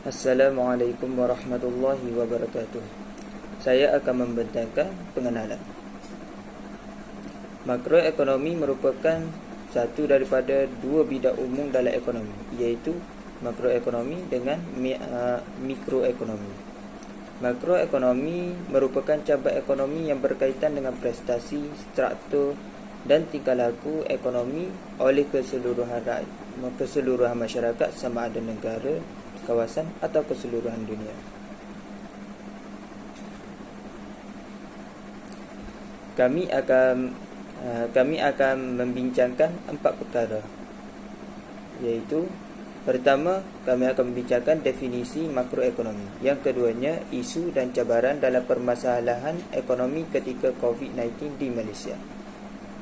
Assalamualaikum warahmatullahi wabarakatuh. Saya akan membentangkan pengenalan. Makroekonomi merupakan satu daripada dua bidang umum dalam ekonomi, iaitu makroekonomi dengan mikroekonomi. Makroekonomi merupakan cabang ekonomi yang berkaitan dengan prestasi, struktur dan tingkah laku ekonomi oleh keseluruhan masyarakat, sama ada negara, kawasan atau keseluruhan dunia. Kami akan membincangkan 4 perkara, iaitu pertama, kami akan membincangkan definisi makroekonomi. Yang keduanya, isu dan cabaran dalam permasalahan ekonomi ketika COVID-19 di Malaysia.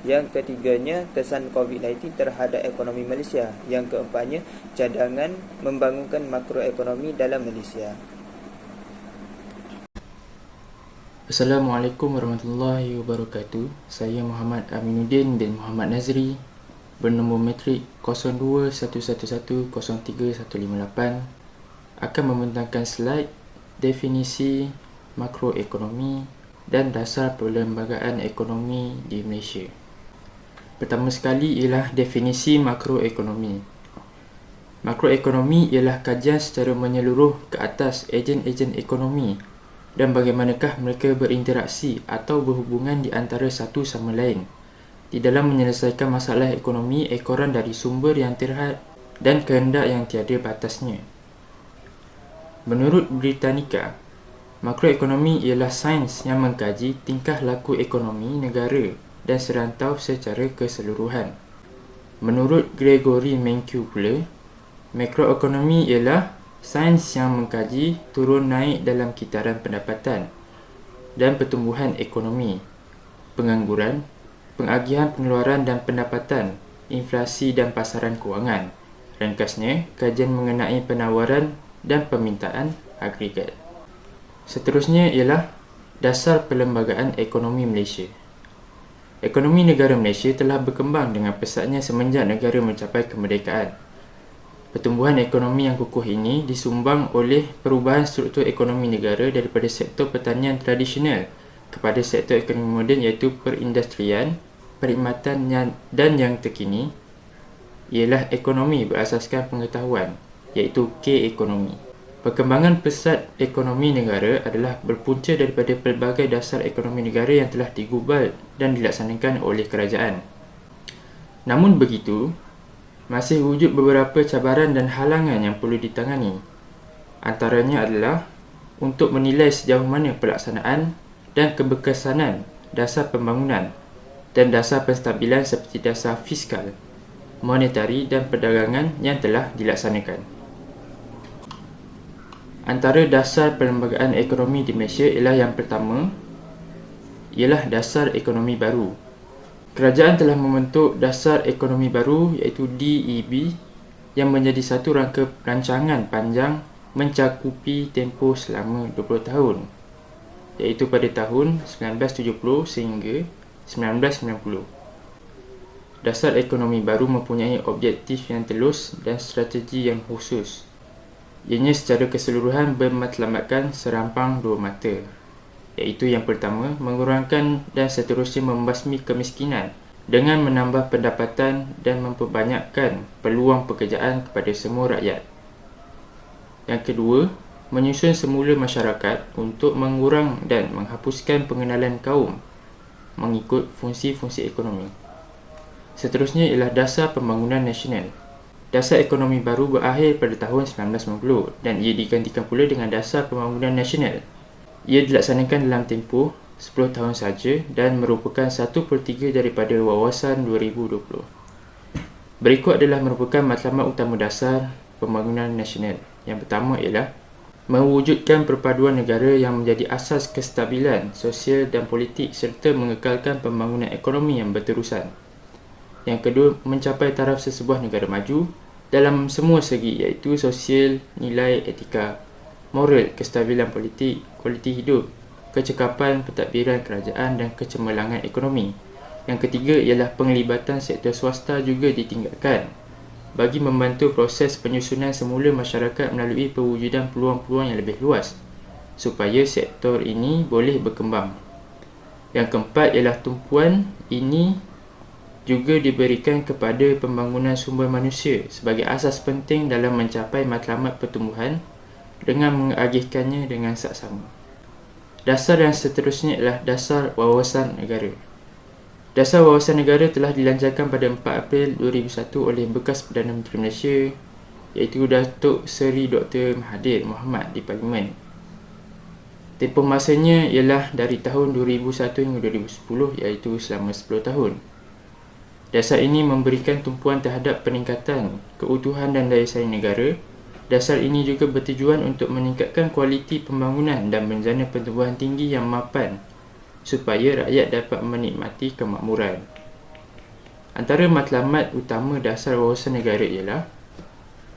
Yang ketiganya, kesan COVID-19 terhadap ekonomi Malaysia. Yang keempatnya, cadangan membangunkan makroekonomi dalam Malaysia. Assalamualaikum warahmatullahi wabarakatuh. Saya Muhammad Aminuddin bin Muhammad Nazri, bernombor metrik 0211103158, akan membentangkan slide definisi makroekonomi dan dasar perlembagaan ekonomi di Malaysia. Pertama sekali ialah definisi makroekonomi. Makroekonomi ialah kajian secara menyeluruh ke atas ejen-ejen ekonomi dan bagaimanakah mereka berinteraksi atau berhubungan di antara satu sama lain di dalam menyelesaikan masalah ekonomi ekoran dari sumber yang terhad dan kehendak yang tiada batasnya. Menurut Britannica, makroekonomi ialah sains yang mengkaji tingkah laku ekonomi negara dan serantau secara keseluruhan. Menurut Gregory Mankiw pula, makroekonomi ialah sains yang mengkaji turun naik dalam kitaran pendapatan dan pertumbuhan ekonomi, pengangguran, pengagihan pengeluaran dan pendapatan, inflasi dan pasaran kewangan. Ringkasnya, kajian mengenai penawaran dan permintaan agregat. Seterusnya ialah dasar perlembagaan ekonomi Malaysia. Ekonomi negara Malaysia telah berkembang dengan pesatnya semenjak negara mencapai kemerdekaan. Pertumbuhan ekonomi yang kukuh ini disumbang oleh perubahan struktur ekonomi negara daripada sektor pertanian tradisional kepada sektor ekonomi moden, iaitu perindustrian, perkhidmatan dan yang terkini ialah ekonomi berasaskan pengetahuan, iaitu K-ekonomi. Perkembangan pesat ekonomi negara adalah berpunca daripada pelbagai dasar ekonomi negara yang telah digubal dan dilaksanakan oleh kerajaan. Namun begitu, masih wujud beberapa cabaran dan halangan yang perlu ditangani. Antaranya adalah untuk menilai sejauh mana pelaksanaan dan keberkesanan dasar pembangunan dan dasar penstabilan seperti dasar fiskal, monetari dan perdagangan yang telah dilaksanakan. Antara dasar perlembagaan ekonomi di Malaysia ialah yang pertama, ialah dasar ekonomi baru. Kerajaan telah membentuk dasar ekonomi baru, iaitu DEB, yang menjadi satu rangka rancangan panjang mencakupi tempoh selama 20 tahun, iaitu pada tahun 1970 sehingga 1990. Dasar ekonomi baru mempunyai objektif yang telus dan strategi yang khusus. Ianya secara keseluruhan bermatlamatkan serampang dua mata, iaitu yang pertama, mengurangkan dan seterusnya membasmi kemiskinan dengan menambah pendapatan dan memperbanyakkan peluang pekerjaan kepada semua rakyat. Yang kedua, menyusun semula masyarakat untuk mengurang dan menghapuskan pengenalan kaum mengikut fungsi-fungsi ekonomi. Seterusnya ialah dasar pembangunan nasional. Dasar ekonomi baru berakhir pada tahun 1990 dan ia digantikan pula dengan dasar pembangunan nasional. Ia dilaksanakan dalam tempoh 10 tahun sahaja dan merupakan 1/3 daripada wawasan 2020. Berikut adalah merupakan matlamat utama dasar pembangunan nasional. Yang pertama ialah mewujudkan perpaduan negara yang menjadi asas kestabilan sosial dan politik serta mengekalkan pembangunan ekonomi yang berterusan. Yang kedua, mencapai taraf sesebuah negara maju dalam semua segi, iaitu sosial, nilai, etika, moral, kestabilan politik, kualiti hidup, kecekapan, pentadbiran kerajaan dan kecemerlangan ekonomi. Yang ketiga ialah penglibatan sektor swasta juga ditingkatkan bagi membantu proses penyusunan semula masyarakat melalui pewujudan peluang-peluang yang lebih luas supaya sektor ini boleh berkembang. Yang keempat ialah tumpuan ini juga diberikan kepada pembangunan sumber manusia sebagai asas penting dalam mencapai matlamat pertumbuhan dengan mengagihkannya dengan saksama. Dasar yang seterusnya ialah dasar wawasan negara. Dasar wawasan negara telah dilancarkan pada 4 April 2001 oleh bekas Perdana Menteri Malaysia iaitu Datuk Seri Dr. Mahathir Mohamad di Parlimen. Tempoh masanya ialah dari tahun 2001 hingga 2010 iaitu selama 10 tahun. Dasar ini memberikan tumpuan terhadap peningkatan keutuhan dan daya saing negara. Dasar ini juga bertujuan untuk meningkatkan kualiti pembangunan dan menjana pertumbuhan tinggi yang mapan supaya rakyat dapat menikmati kemakmuran. Antara matlamat utama dasar wawasan negara ialah: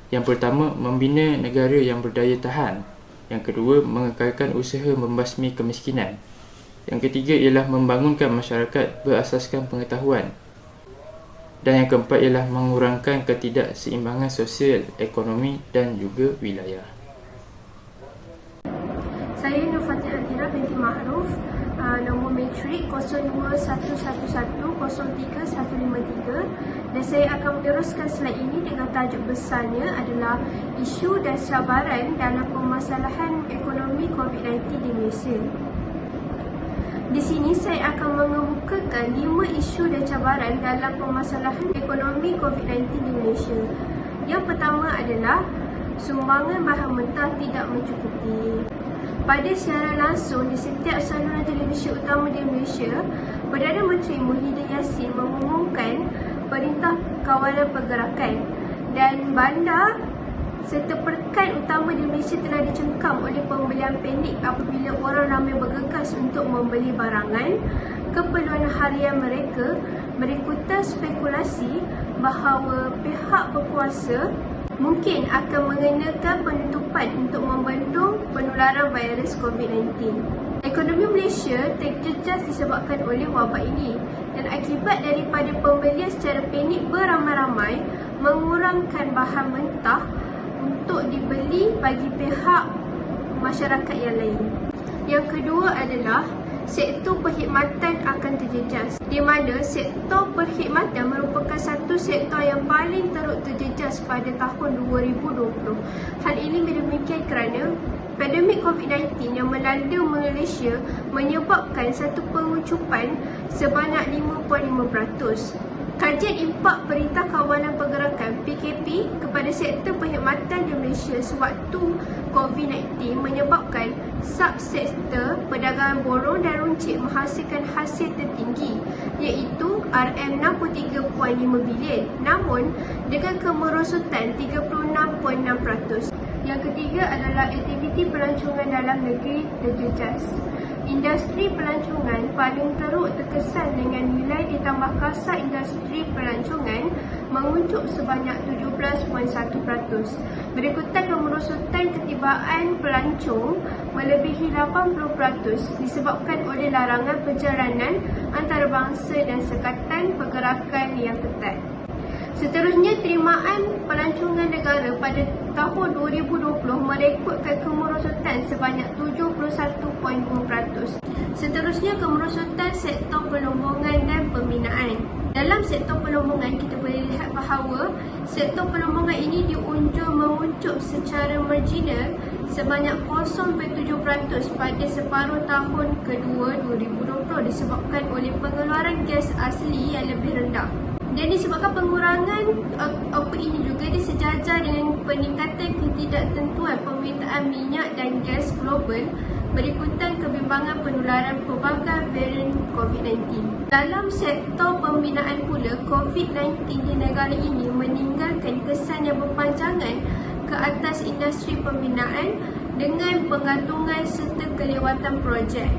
yang pertama, membina negara yang berdaya tahan. Yang kedua, mengekalkan usaha membasmi kemiskinan. Yang ketiga ialah membangunkan masyarakat berasaskan pengetahuan. Dan yang keempat ialah mengurangkan ketidakseimbangan sosial, ekonomi dan juga wilayah. Saya Nur Fatin Atira binti Ma'ruf, nombor matrik 0211030153 dan saya akan meneruskan slide ini dengan tajuk besarnya adalah isu dan cabaran dalam permasalahan ekonomi COVID-19 di Malaysia. Di sini saya akan mengemukakan 5 isu dan cabaran dalam permasalahan ekonomi COVID-19 di Malaysia. Yang pertama adalah sumbangan bahan mentah tidak mencukupi. Pada siaran langsung di setiap saluran televisyen utama di Malaysia, Perdana Menteri Muhyiddin Yassin mengumumkan Perintah Kawalan Pergerakan dan bandar serta pekan utama di Malaysia telah dicengkam oleh pembelian pendek apabila orang ramai bergegas untuk membeli barangan keperluan harian mereka berikutan spekulasi bahawa pihak berkuasa mungkin akan mengenakan penutupan untuk membendung penularan virus COVID-19. Ekonomi Malaysia terjejas disebabkan oleh wabak ini dan akibat daripada pembelian secara pendek beramai-ramai mengurangkan bahan mentah untuk dibeli bagi pihak masyarakat yang lain. Yang kedua adalah sektor perkhidmatan akan terjejas, di mana sektor perkhidmatan merupakan satu sektor yang paling teruk terjejas pada tahun 2020. Hal ini demikian kerana pandemik COVID-19 yang melanda Malaysia menyebabkan satu pengucupan sebanyak 5.5%. Kajian impak Perintah Kawalan Pergerakan PKP kepada sektor perkhidmatan di Malaysia sewaktu COVID-19 menyebabkan subsektor perdagangan borong dan runcit menghasilkan hasil tertinggi iaitu RM63.5 bilion, namun dengan kemerosotan 36.6%. Yang ketiga adalah aktiviti pelancongan dalam negeri terjejas. Industri pelancongan paling teruk terkesan dengan nilai ditambah kasar industri pelancongan menguncup sebanyak 17.1%. Berikutan kemerosotan ketibaan pelancong melebihi 80% disebabkan oleh larangan perjalanan antarabangsa dan sekatan pergerakan yang ketat. Seterusnya, terimaan pelancongan negara pada tahun 2020 merekodkan kemerosotan sebanyak 71.5%. Seterusnya, kemerosotan sektor pelombongan dan pembinaan. Dalam sektor pelombongan, kita boleh lihat bahawa sektor pelombongan ini diunjur menguncup secara marginal sebanyak 0.7% pada separuh tahun kedua 2020 disebabkan oleh pengeluaran gas asli yang lebih rendah. Dan disebabkan pengurangan output ini juga disejajar dengan peningkatan ketidaktentuan permintaan minyak dan gas global berikutan kebimbangan penularan pelbagai varian COVID-19. Dalam sektor pembinaan pula, COVID-19 di negara ini meninggalkan kesan yang berpanjangan ke atas industri pembinaan dengan penggantungan serta kelewatan projek,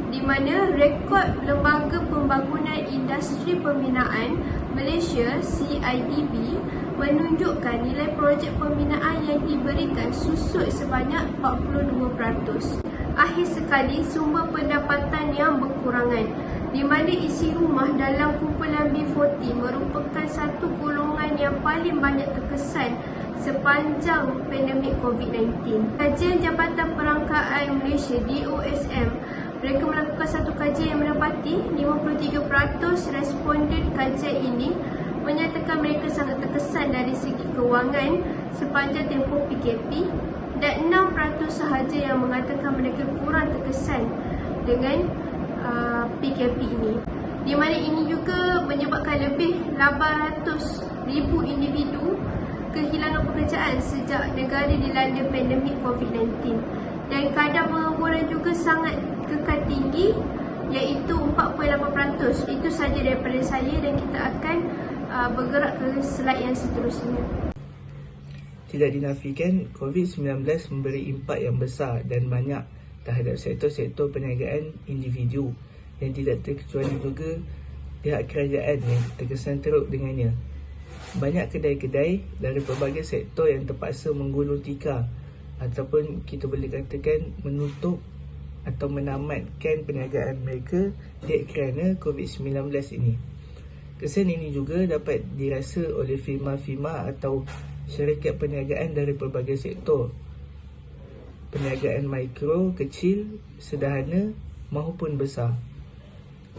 di mana rekod Lembaga Pembangunan Industri Pembinaan Malaysia CIDB menunjukkan nilai projek pembinaan yang diberikan susut sebanyak 42%. Akhir sekali, sumber pendapatan yang berkurangan. di mana isi rumah dalam kumpulan B40 merupakan satu golongan yang paling banyak terkesan sepanjang pandemik COVID-19. Kajian Jabatan Perangkaan Malaysia DOSM, mereka melakukan satu kajian yang mendapati 53% responden kajian ini menyatakan mereka sangat terkesan dari segi kewangan sepanjang tempoh PKP, dan 6% sahaja yang mengatakan mereka kurang terkesan dengan PKP ini, di mana ini juga menyebabkan lebih 800,000 individu kehilangan pekerjaan sejak negara dilanda pandemik COVID-19, dan kadar pengangguran juga sangat kekal tinggi, iaitu 4.8%. Itu sahaja daripada saya, dan kita akan bergerak ke slide yang seterusnya. Tidak dinafikan, COVID-19 memberi impak yang besar dan banyak terhadap sektor-sektor perniagaan individu, dan tidak terkecuali juga pihak kerajaan yang terkesan teruk dengannya. Banyak kedai-kedai dari pelbagai sektor yang terpaksa menggulung tikar ataupun kita boleh katakan menutup atau menamatkan perniagaan mereka kerana COVID-19 ini. Kesan ini juga dapat dirasa oleh firma-firma atau syarikat perniagaan dari pelbagai sektor, perniagaan mikro, kecil, sederhana maupun besar.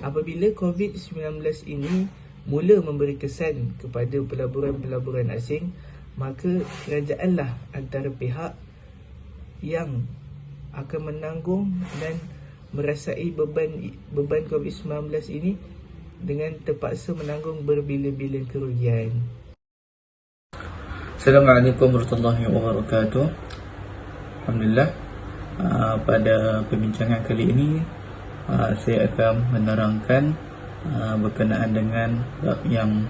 Apabila COVID-19 ini mula memberi kesan kepada pelaburan-pelaburan asing, maka kerajaanlah antara pihak yang akan menanggung dan merasai beban COVID-19 ini dengan terpaksa menanggung berbilion-bilion kerugian. Assalamualaikum warahmatullahi wabarakatuh. Alhamdulillah, pada perbincangan kali ini saya akan menerangkan berkenaan dengan bab yang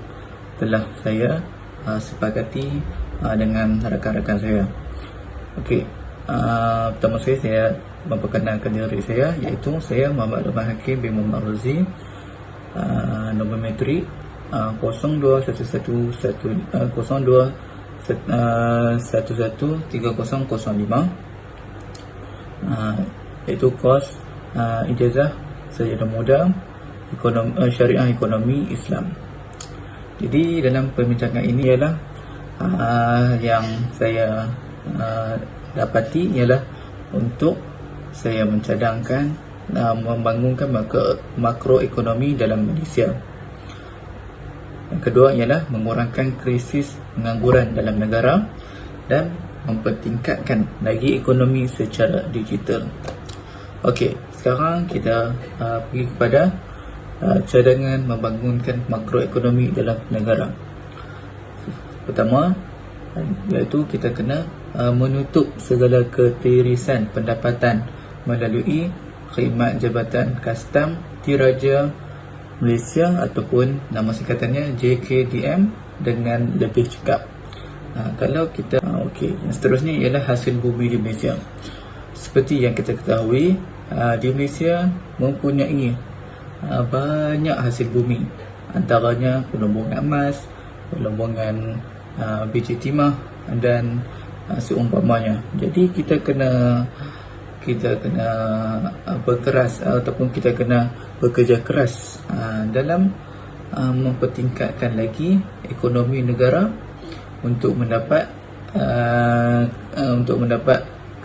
telah saya sepakati dengan rakan-rakan saya. Okey, pertama sekali saya memperkenalkan diri saya, iaitu saya Muhammad Rahman Hakim bin Muhammad Razi, nombor matrik 02113005, iaitu kos ijazah sarjana muda syariah ekonomi Islam. Jadi dalam perbincangan ini ialah yang saya dapati ialah untuk saya mencadangkan membangunkan makroekonomi dalam Malaysia. Yang kedua ialah mengurangkan krisis pengangguran dalam negara dan mempertingkatkan lagi ekonomi secara digital. Okey, sekarang kita pergi kepada cadangan membangunkan makroekonomi dalam negara. Pertama, iaitu kita kena menutup segala ketirisan pendapatan melalui khidmat Jabatan Kastam Diraja Malaysia ataupun nama singkatannya JKDM dengan lebih cekap. Kalau kita yang seterusnya ialah hasil bumi di Malaysia. Seperti yang kita ketahui, di Malaysia mempunyai banyak hasil bumi, antaranya pelumbungan emas, pelumbungan biji timah dan seumpamanya. Jadi kita kena berkeras ataupun kita kena bekerja keras dalam mempertingkatkan lagi ekonomi negara untuk mendapat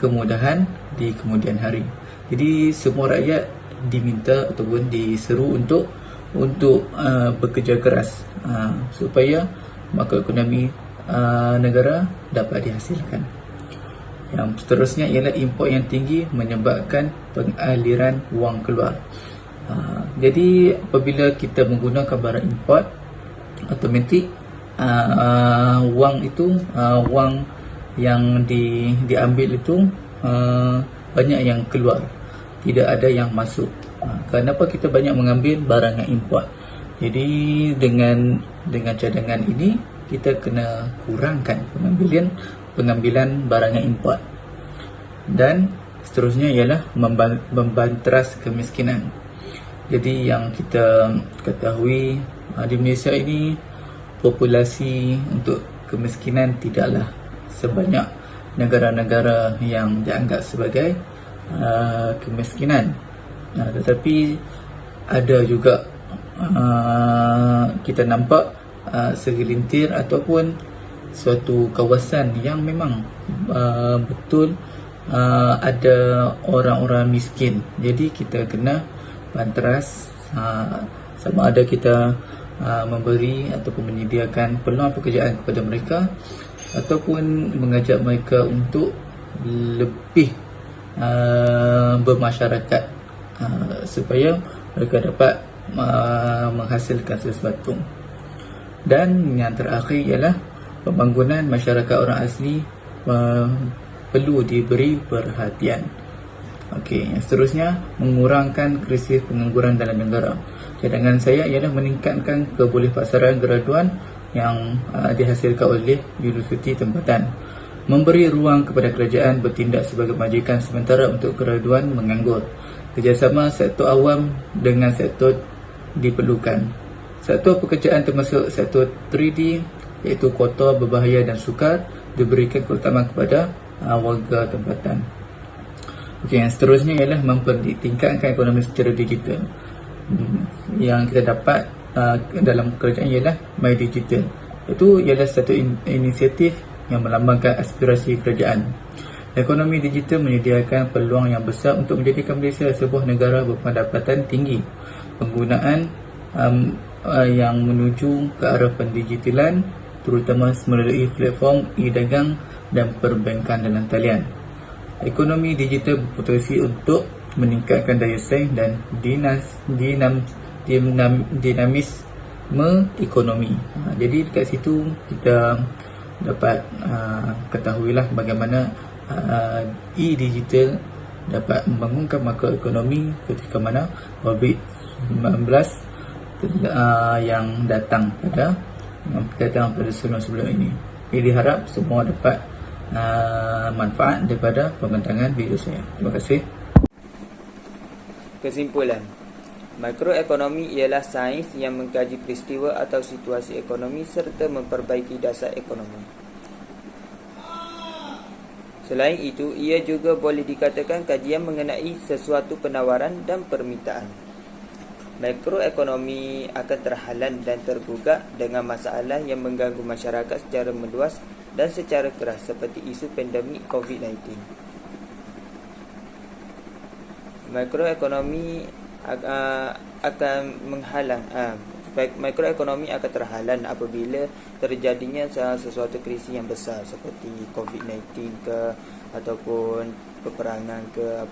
kemudahan di kemudian hari. Jadi semua rakyat diminta ataupun diseru untuk bekerja keras supaya makroekonomi negara dapat dihasilkan. Yang seterusnya ialah import yang tinggi menyebabkan pengaliran wang keluar. Jadi apabila kita menggunakan barang import, automatik wang itu wang yang diambil itu banyak yang keluar, tidak ada yang masuk. Kenapa kita banyak mengambil barang yang import? Jadi dengan cadangan ini kita kena kurangkan pengambilan barang yang import. Dan seterusnya ialah membanteras kemiskinan. Jadi yang kita ketahui di Malaysia ini populasi untuk kemiskinan tidaklah sebanyak negara-negara yang dianggap sebagai kemiskinan. Tetapi ada juga kita nampak segelintir ataupun suatu kawasan yang memang betul ada orang-orang miskin. Jadi kita kena panteras sama ada kita memberi ataupun menyediakan peluang pekerjaan kepada mereka ataupun mengajak mereka untuk lebih bermasyarakat supaya mereka dapat menghasilkan sesuatu. Dan yang terakhir ialah pembangunan masyarakat orang asli perlu diberi perhatian. Okey, yang seterusnya, mengurangkan krisis pengangguran dalam negara. Cadangan saya ialah meningkatkan kebolehpasaran graduan yang dihasilkan oleh universiti tempatan. Memberi ruang kepada kerajaan bertindak sebagai majikan sementara untuk graduan menganggur. Kerjasama sektor awam dengan sektor diperlukan. Sektor pekerjaan termasuk sektor 3D iaitu kotor, berbahaya dan sukar diberikan keutamaan kepada warga tempatan. Okey, yang seterusnya ialah mempertingkatkan ekonomi secara digital. Yang kita dapat dalam kerajaan ialah My Digital. Itu ialah satu inisiatif yang melambangkan aspirasi kerajaan. Ekonomi digital menyediakan peluang yang besar untuk menjadikan Malaysia sebuah negara berpendapatan tinggi. Penggunaan yang menuju ke arah pendigitalan terutama melalui platform e-dagang dan perbankan dalam talian. Ekonomi digital berpotensi untuk meningkatkan daya saing dan dinamisme ekonomi. Jadi dekat situ kita dapat ketahuilah bagaimana e-digital dapat membangunkan makroekonomi ketika mana COVID-19 yang datang pada sebelum ini. Jadi harap semua dapat manfaat daripada pembentangan video saya. Terima kasih. Kesimpulan, makroekonomi ialah sains yang mengkaji peristiwa atau situasi ekonomi serta memperbaiki dasar ekonomi. Selain itu, ia juga boleh dikatakan kajian mengenai sesuatu penawaran dan permintaan. Makroekonomi akan terhalang dan tergugak dengan masalah yang mengganggu masyarakat secara meluas dan secara keras seperti isu pandemik COVID-19. Makroekonomi akan makroekonomi akan terhalang apabila terjadinya sesuatu krisis yang besar seperti COVID-19 ke ataupun peperangan ke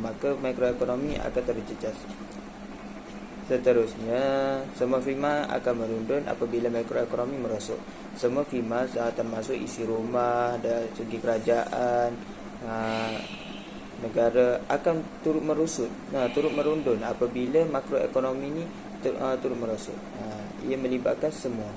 maka makroekonomi akan terjejas. Seterusnya, semua firma akan merundun apabila makroekonomi merosot. Semua firma termasuk isi rumah dan segi kerajaan, negara akan turut merundun apabila makroekonomi ini turut merosot. Ia melibatkan semua.